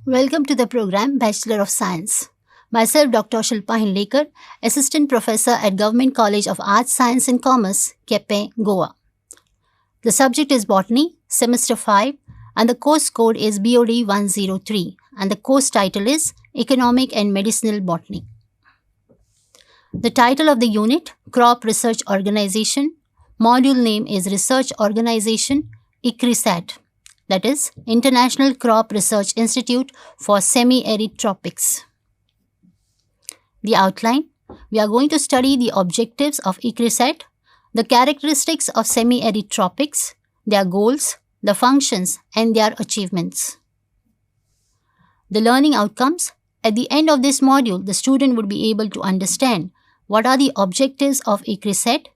Welcome to the program Bachelor of Science. Myself, Dr. Shilpa Hindlekar, Assistant Professor at Government College of Arts, Science and Commerce, Kepe, Goa. The subject is Botany, Semester 5, and the course code is BOD 103, and the course title is Economic and Medicinal Botany. The title of the unit, Crop Research Organization. Module name is Research Organization, ICRISAT, that is International Crop Research Institute for Semi-Arid Tropics. The outline: we are going to study the objectives of ICRISAT, the characteristics of semi-arid tropics, their goals, the functions, and their achievements. The learning outcomes: at the end of this module, the student would be able to understand what are the objectives of ICRISAT.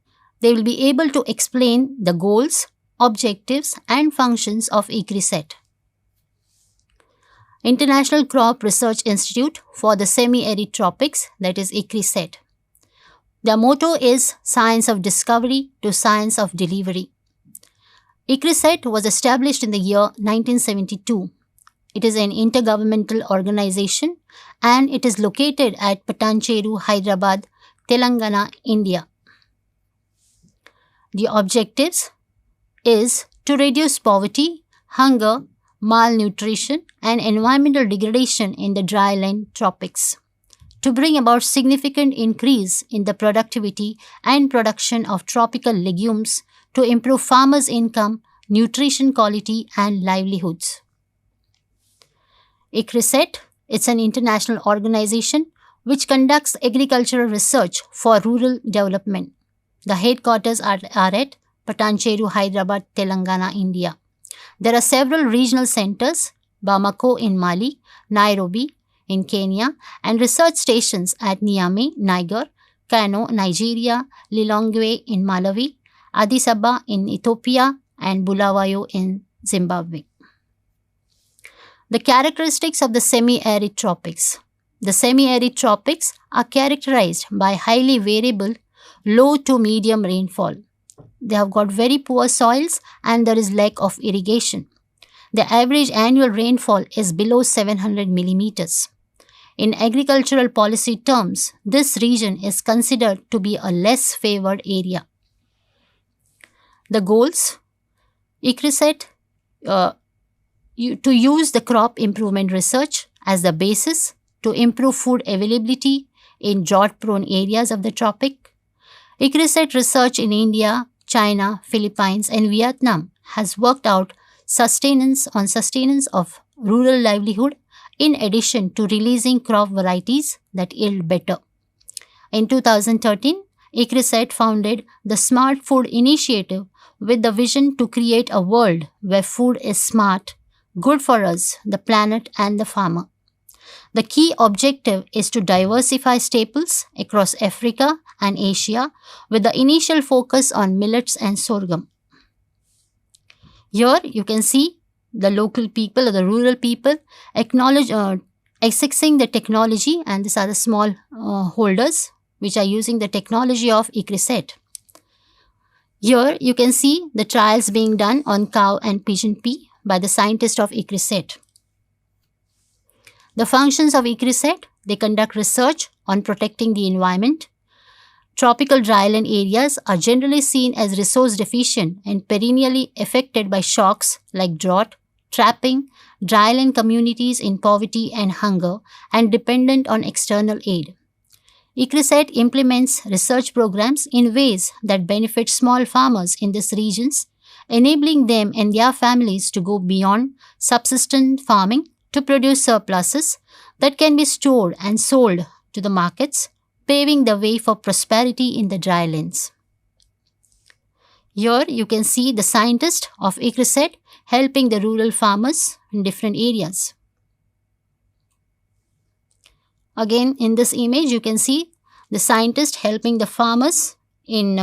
They will be able to explain the goals, objectives, and functions of ICRISAT. International Crop Research Institute for the Semi-Arid Tropics, that is ICRISAT. Their motto is Science of Discovery to Science of Delivery. ICRISAT was established in the year 1972. It is an intergovernmental organization and it is located at Patancheru, Hyderabad, Telangana, India. The objectives is to reduce poverty, hunger, malnutrition, and environmental degradation in the dryland tropics, to bring about significant increase in the productivity and production of tropical legumes to improve farmers' income, nutrition quality, and livelihoods. ICRISAT, it's an international organization which conducts agricultural research for rural development. The headquarters are at Patancheru, Hyderabad, Telangana, India. There are several regional centers: Bamako in Mali, Nairobi in Kenya, and research stations at Niamey, Niger, Kano, Nigeria, Lilongwe in Malawi, Addis Ababa in Ethiopia, and Bulawayo in Zimbabwe. The characteristics of the semi-arid tropics. The semi-arid tropics are characterized by highly variable, low to medium rainfall. They have got very poor soils and there is lack of irrigation. The average annual rainfall is below 700 millimeters. In agricultural policy terms, this region is considered to be a less favored area. The goals: ICRISAT to use the crop improvement research as the basis to improve food availability in drought-prone areas of the tropic. ICRISAT research in India, China, Philippines, and Vietnam has worked out sustenance of rural livelihood in addition to releasing crop varieties that yield better. In 2013, ICRISAT founded the Smart Food Initiative with the vision to create a world where food is smart, good for us, the planet, and the farmer. The key objective is to diversify staples across Africa and Asia with the initial focus on millets and sorghum. Here you can see the local people or the rural people accessing the technology, and these are the small holders which are using the technology of ICRISAT. Here you can see the trials being done on cow and pigeon pea by the scientists of ICRISAT. The functions of ICRISAT: they conduct research on protecting the environment. Tropical dryland areas are generally seen as resource deficient and perennially affected by shocks like drought, trapping dryland communities in poverty and hunger and dependent on external aid. ICRISAT implements research programs in ways that benefit small farmers in these regions, enabling them and their families to go beyond subsistence farming to produce surpluses that can be stored and sold to the markets, paving the way for prosperity in the drylands. Here you can see the scientists of ICRISAT helping the rural farmers in different areas. Again, in this image you can see the scientist helping the farmers in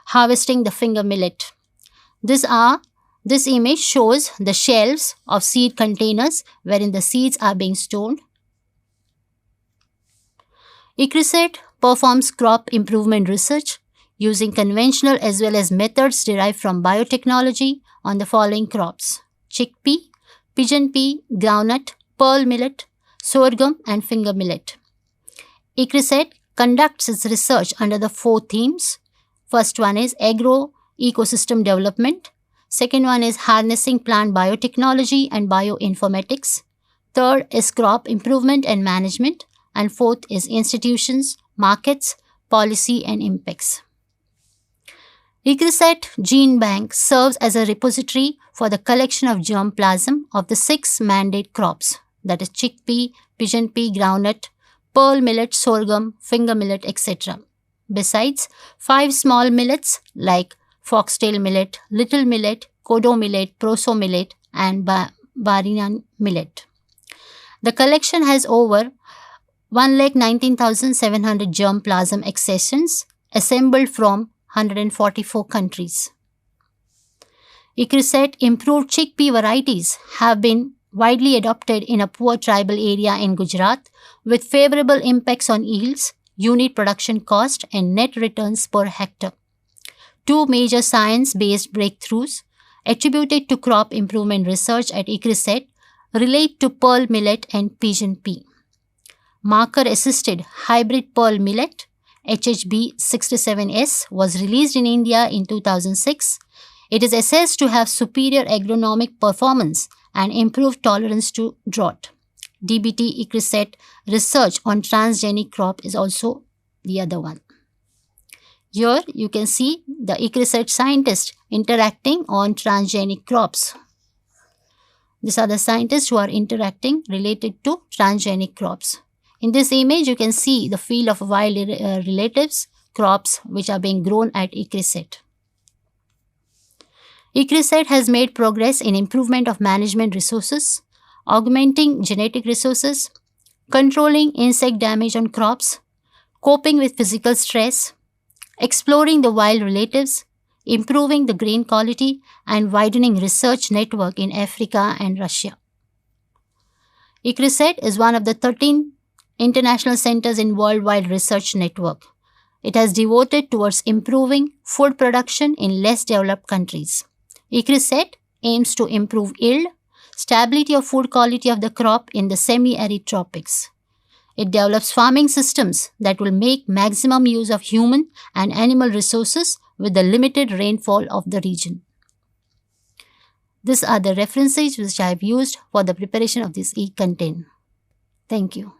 harvesting the finger millet. This image shows the shelves of seed containers wherein the seeds are being stored. ICRISAT performs crop improvement research using conventional as well as methods derived from biotechnology on the following crops: chickpea, pigeon pea, groundnut, pearl millet, sorghum, and finger millet. ICRISAT conducts its research under the 4 themes. First one is agro-ecosystem development. Second one is harnessing plant biotechnology and bioinformatics. Third is crop improvement and management. And fourth is institutions, markets, policy, and impacts. ICRISAT Gene Bank serves as a repository for the collection of germplasm of the 6 mandate crops, that is chickpea, pigeon pea, groundnut, pearl millet, sorghum, finger millet, etc. Besides, 5 small millets like foxtail millet, little millet, kodo millet, proso millet, and barina millet. The collection has over 119,700 germplasm accessions assembled from 144 countries. ICRISAT improved chickpea varieties have been widely adopted in a poor tribal area in Gujarat with favorable impacts on yields, unit production cost, and net returns per hectare. 2 major science-based breakthroughs attributed to crop improvement research at ICRISAT relate to pearl millet and pigeon pea. Marker-assisted hybrid pearl millet HHB 67S was released in India in 2006. It is assessed to have superior agronomic performance and improved tolerance to drought. DBT ICRISAT research on transgenic crop is also the other one. Here you can see the ICRISAT scientists interacting on transgenic crops. These are the scientists who are interacting related to transgenic crops. In this image, you can see the field of wild relatives crops which are being grown at ICRISAT. ICRISAT has made progress in improvement of management resources, augmenting genetic resources, controlling insect damage on crops, coping with physical stress, exploring the wild relatives, improving the grain quality, and widening research network in Africa and Russia. ICRISAT is one of the 13 international centers in worldwide research network. It has devoted towards improving food production in less developed countries. ICRISAT aims to improve yield, stability of food quality of the crop in the semi-arid tropics. It develops farming systems that will make maximum use of human and animal resources with the limited rainfall of the region. These are the references which I have used for the preparation of this e-content. Thank you.